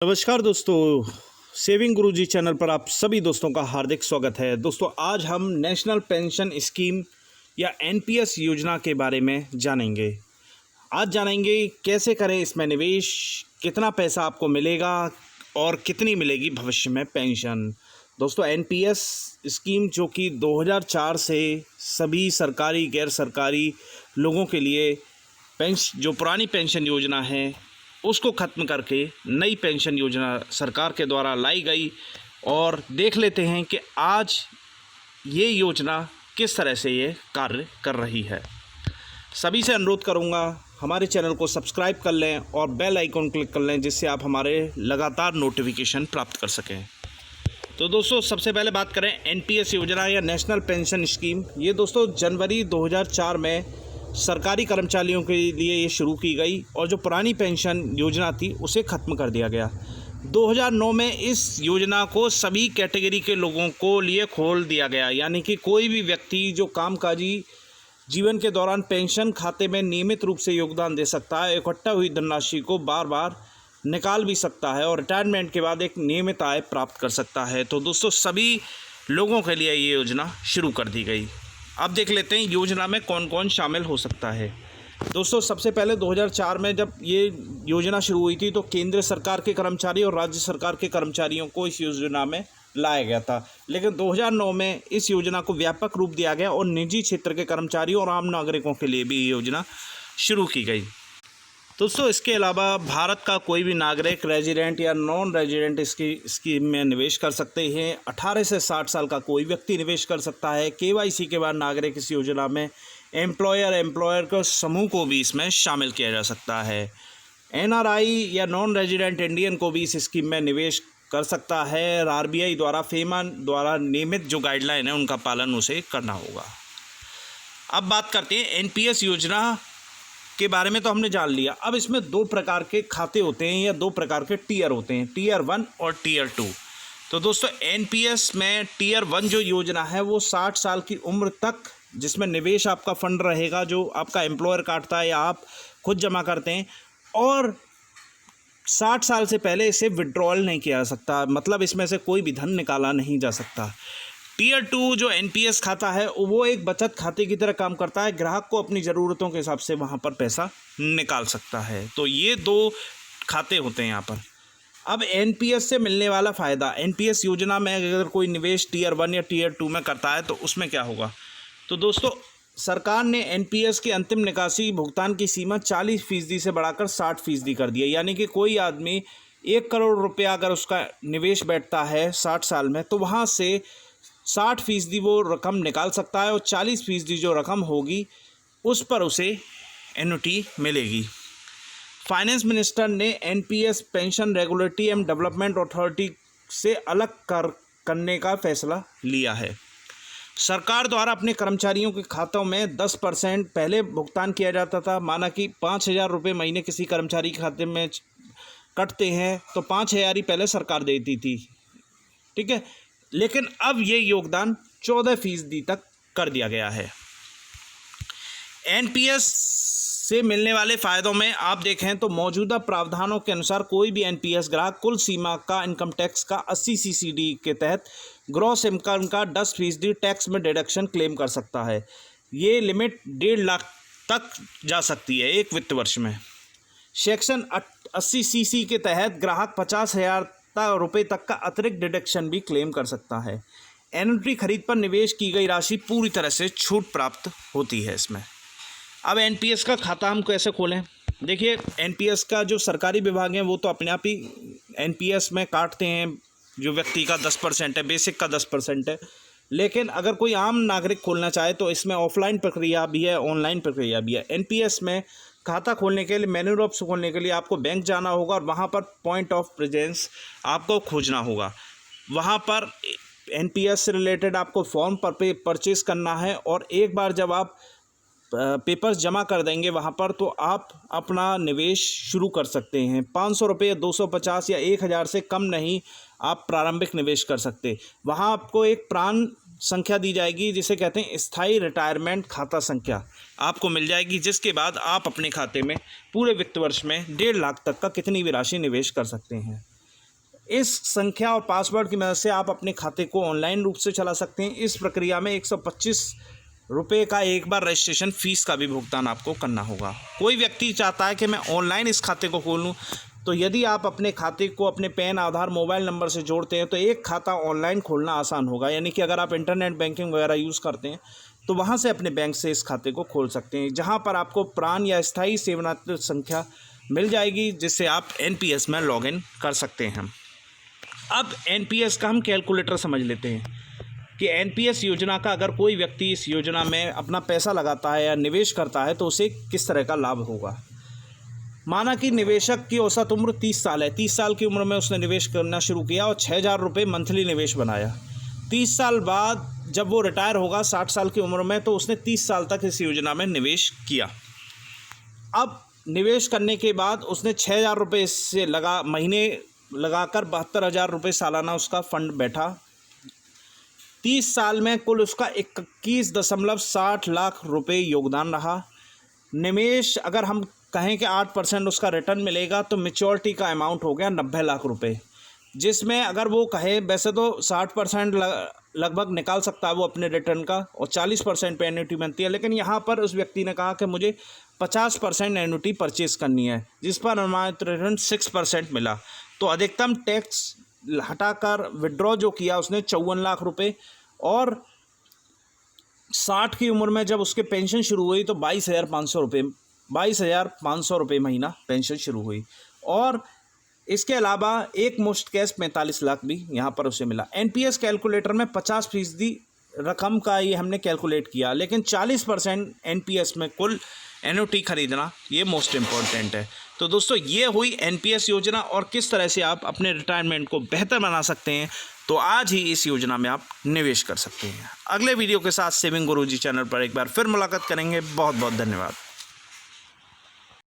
नमस्कार दोस्तों, सेविंग गुरुजी चैनल पर आप सभी दोस्तों का हार्दिक स्वागत है। दोस्तों, आज हम नेशनल पेंशन स्कीम या एनपीएस योजना के बारे में जानेंगे। आज जानेंगे कैसे करें इसमें निवेश, कितना पैसा आपको मिलेगा और कितनी मिलेगी भविष्य में पेंशन। दोस्तों, एनपीएस स्कीम जो कि 2004 से सभी सरकारी गैर सरकारी लोगों के लिए जो पुरानी पेंशन योजना है उसको ख़त्म करके नई पेंशन योजना सरकार के द्वारा लाई गई। और देख लेते हैं कि आज ये योजना किस तरह से ये कार्य कर रही है। सभी से अनुरोध करूँगा, हमारे चैनल को सब्सक्राइब कर लें और बेल आइकन क्लिक कर लें, जिससे आप हमारे लगातार नोटिफिकेशन प्राप्त कर सकें। तो दोस्तों, सबसे पहले बात करें एनपीएस योजना या नेशनल पेंशन स्कीम। ये दोस्तों जनवरी 2004 में सरकारी कर्मचारियों के लिए ये शुरू की गई और जो पुरानी पेंशन योजना थी उसे ख़त्म कर दिया गया। 2009 में इस योजना को सभी कैटेगरी के लोगों को लिए खोल दिया गया, यानी कि कोई भी व्यक्ति जो कामकाजी जीवन के दौरान पेंशन खाते में नियमित रूप से योगदान दे सकता है, इकट्ठा हुई धनराशि को बार बार निकाल भी सकता है और रिटायरमेंट के बाद एक नियमित आय प्राप्त कर सकता है। तो दोस्तों, सभी लोगों के लिए ये योजना शुरू कर दी गई। अब देख लेते हैं योजना में कौन कौन शामिल हो सकता है। दोस्तों, सबसे पहले 2004 में जब ये योजना शुरू हुई थी तो केंद्र सरकार के कर्मचारी और राज्य सरकार के कर्मचारियों को इस योजना में लाया गया था, लेकिन 2009 में इस योजना को व्यापक रूप दिया गया और निजी क्षेत्र के कर्मचारियों और आम नागरिकों के लिए भी ये योजना शुरू की गई। दोस्तों, इसके अलावा भारत का कोई भी नागरिक रेजिडेंट या नॉन रेजिडेंट इसकी स्कीम में निवेश कर सकते हैं। 18 से 60 साल का कोई व्यक्ति निवेश कर सकता है। केवाईसी के बाद नागरिक इस योजना में एम्प्लॉयर के समूह को भी इसमें शामिल किया जा सकता है। एनआरआई या नॉन रेजिडेंट इंडियन को भी इस स्कीम में निवेश कर सकता है। आरबीआई द्वारा फेमा द्वारा नियमित जो गाइडलाइन है उनका पालन उसे करना होगा। अब बात करते हैं एनपीएस योजना के बारे में। तो हमने जान लिया। अब इसमें दो प्रकार के खाते होते हैं या दो प्रकार के टीयर होते हैं, टीयर 1 और टीयर 2। तो दोस्तों, एनपीएस में टीयर 1 जो योजना है वो 60 साल की उम्र तक, जिसमें निवेश आपका फंड रहेगा जो आपका एम्प्लॉयर काटता है या आप खुद जमा करते हैं, और 60 साल से पहले इसे विड्रॉल नहीं किया जा सकता, मतलब इसमें से कोई भी धन निकाला नहीं जा सकता। टीयर 2 जो एनपीएस खाता है वो एक बचत खाते की तरह काम करता है। ग्राहक को अपनी ज़रूरतों के हिसाब से वहाँ पर पैसा निकाल सकता है। तो ये दो खाते होते हैं यहाँ पर। अब एनपीएस से मिलने वाला फ़ायदा, एनपीएस योजना में अगर कोई निवेश टीयर 1 या टीयर 2 में करता है तो उसमें क्या होगा। तो दोस्तों, सरकार ने एनपीएस की अंतिम निकासी भुगतान की सीमा 40% से बढ़ाकर 60% कर दी है। यानी कि कोई आदमी 1 करोड़ रुपया अगर उसका निवेश बैठता है 60 साल में, तो वहाँ से 60% वो रकम निकाल सकता है और 40% जो रकम होगी उस पर उसे एन्युटी मिलेगी। फाइनेंस मिनिस्टर ने NPS pension regulatory and development authority से अलग करने का फैसला लिया है। सरकार द्वारा अपने कर्मचारियों के खातों में 10% पहले भुगतान किया जाता था। माना कि 5,000 रुपये महीने किसी कर्मचारी के खाते में कटते हैं तो 5,000 ही पहले सरकार देती थी, ठीक है। लेकिन अब ये योगदान 14% तक कर दिया गया है। एनपीएस से मिलने वाले फ़ायदों में आप देखें तो मौजूदा प्रावधानों के अनुसार कोई भी एनपीएस ग्राहक कुल सीमा का इनकम टैक्स का 80 सीसीडी के तहत ग्रॉस इनकम का 10% टैक्स में डिडक्शन क्लेम कर सकता है। ये लिमिट 1.5 लाख तक जा सकती है एक वित्त वर्ष में। सेक्शन 80 सीसी के तहत ग्राहक 50,000 रुपये तक का अतिरिक्त डिडक्शन भी क्लेम कर सकता है। एन्युटी खरीद पर निवेश की गई राशि पूरी तरह से छूट प्राप्त होती है इसमें। अब एनपीएस का खाता हम कैसे खोलें। देखिए, एनपीएस का जो सरकारी विभाग है वो तो अपने आप ही एनपीएस में काटते हैं। जो व्यक्ति का 10% है, बेसिक का 10% है। लेकिन अगर कोई आम नागरिक खोलना चाहे तो इसमें ऑफलाइन प्रक्रिया भी है, ऑनलाइन प्रक्रिया भी है। एनपीएस में खाता खोलने के लिए, मेन्यू ऑप्शन खोलने के लिए आपको बैंक जाना होगा और वहाँ पर पॉइंट ऑफ प्रेजेंस आपको खोजना होगा। वहाँ पर एनपीएस से रिलेटेड आपको फॉर्म पर परचेज़ करना है और एक बार जब आप पेपर्स जमा कर देंगे वहाँ पर, तो आप अपना निवेश शुरू कर सकते हैं। 500 रुपये, 250 या 1,000 से कम नहीं आप प्रारंभिक निवेश कर सकते। वहाँ आपको एक प्राण संख्या दी जाएगी जिसे कहते हैं स्थायी रिटायरमेंट खाता संख्या आपको मिल जाएगी, जिसके बाद आप अपने खाते में पूरे वित्त वर्ष में 1.5 लाख तक का कितनी भी राशि निवेश कर सकते हैं। इस संख्या और पासवर्ड की मदद से आप अपने खाते को ऑनलाइन रूप से चला सकते हैं। इस प्रक्रिया में 125 रुपये का एक बार रजिस्ट्रेशन फ़ीस का भी भुगतान आपको करना होगा। कोई व्यक्ति चाहता है कि मैं ऑनलाइन इस खाते को खोलूँ, तो यदि आप अपने खाते को अपने पैन, आधार, मोबाइल नंबर से जोड़ते हैं तो एक खाता ऑनलाइन खोलना आसान होगा। यानी कि अगर आप इंटरनेट बैंकिंग वगैरह यूज़ करते हैं तो वहाँ से अपने बैंक से इस खाते को खोल सकते हैं, जहाँ पर आपको प्रान या स्थायी सेवानिवृत्ति संख्या मिल जाएगी, जिससे आप एनपीएस में लॉगिन कर सकते हैं। अब एनपीएस का हम कैलकुलेटर समझ लेते हैं कि एनपीएस योजना का अगर कोई व्यक्ति इस योजना में अपना पैसा लगाता है या निवेश करता है तो उसे किस तरह का लाभ होगा। माना कि निवेशक की औसत उम्र 30 साल है। 30 साल की उम्र में उसने निवेश करना शुरू किया और 6,000 रुपये मंथली निवेश बनाया। 30 साल बाद जब वो रिटायर होगा 60 साल की उम्र में, तो उसने 30 साल तक इस योजना में निवेश किया। अब निवेश करने के बाद उसने 6,000 रुपये इससे महीने लगाकर 72,000 रुपये सालाना उसका फंड बैठा। 30 साल में कुल उसका 21.60 लाख रुपये योगदान रहा। निवेश अगर हम कहें कि 8% उसका रिटर्न मिलेगा तो मैच्योरिटी का अमाउंट हो गया 90 लाख रुपये, जिसमें अगर वो कहे वैसे तो 60% लगभग निकाल सकता है वो अपने रिटर्न का और 40% पे एन्युटी बनती है, लेकिन यहाँ पर उस व्यक्ति ने कहा कि मुझे 50% एन्युटी परचेज करनी है, जिस पर अनुमानित रिटर्न 6% मिला। तो अधिकतम टैक्स हटाकर विड्रॉ जो किया उसने 54 लाख रुपये, और 60 की उम्र में जब उसके पेंशन शुरू हुई तो 22,500 रुपये महीना पेंशन शुरू हुई। और इसके अलावा एक मुश्त कैश 45 लाख भी यहाँ पर उसे मिला। एनपीएस कैलकुलेटर में 50% रकम का ये हमने कैलकुलेट किया, लेकिन 40% एनपीएस में कुल एन्युटी खरीदना ये मोस्ट इम्पॉर्टेंट है। तो दोस्तों ये हुई एनपीएस योजना और किस तरह से आप अपने रिटायरमेंट को बेहतर बना सकते हैं। तो आज ही इस योजना में आप निवेश कर सकते हैं। अगले वीडियो के साथ सेविंग गुरुजी चैनल पर एक बार फिर मुलाकात करेंगे। बहुत बहुत धन्यवाद।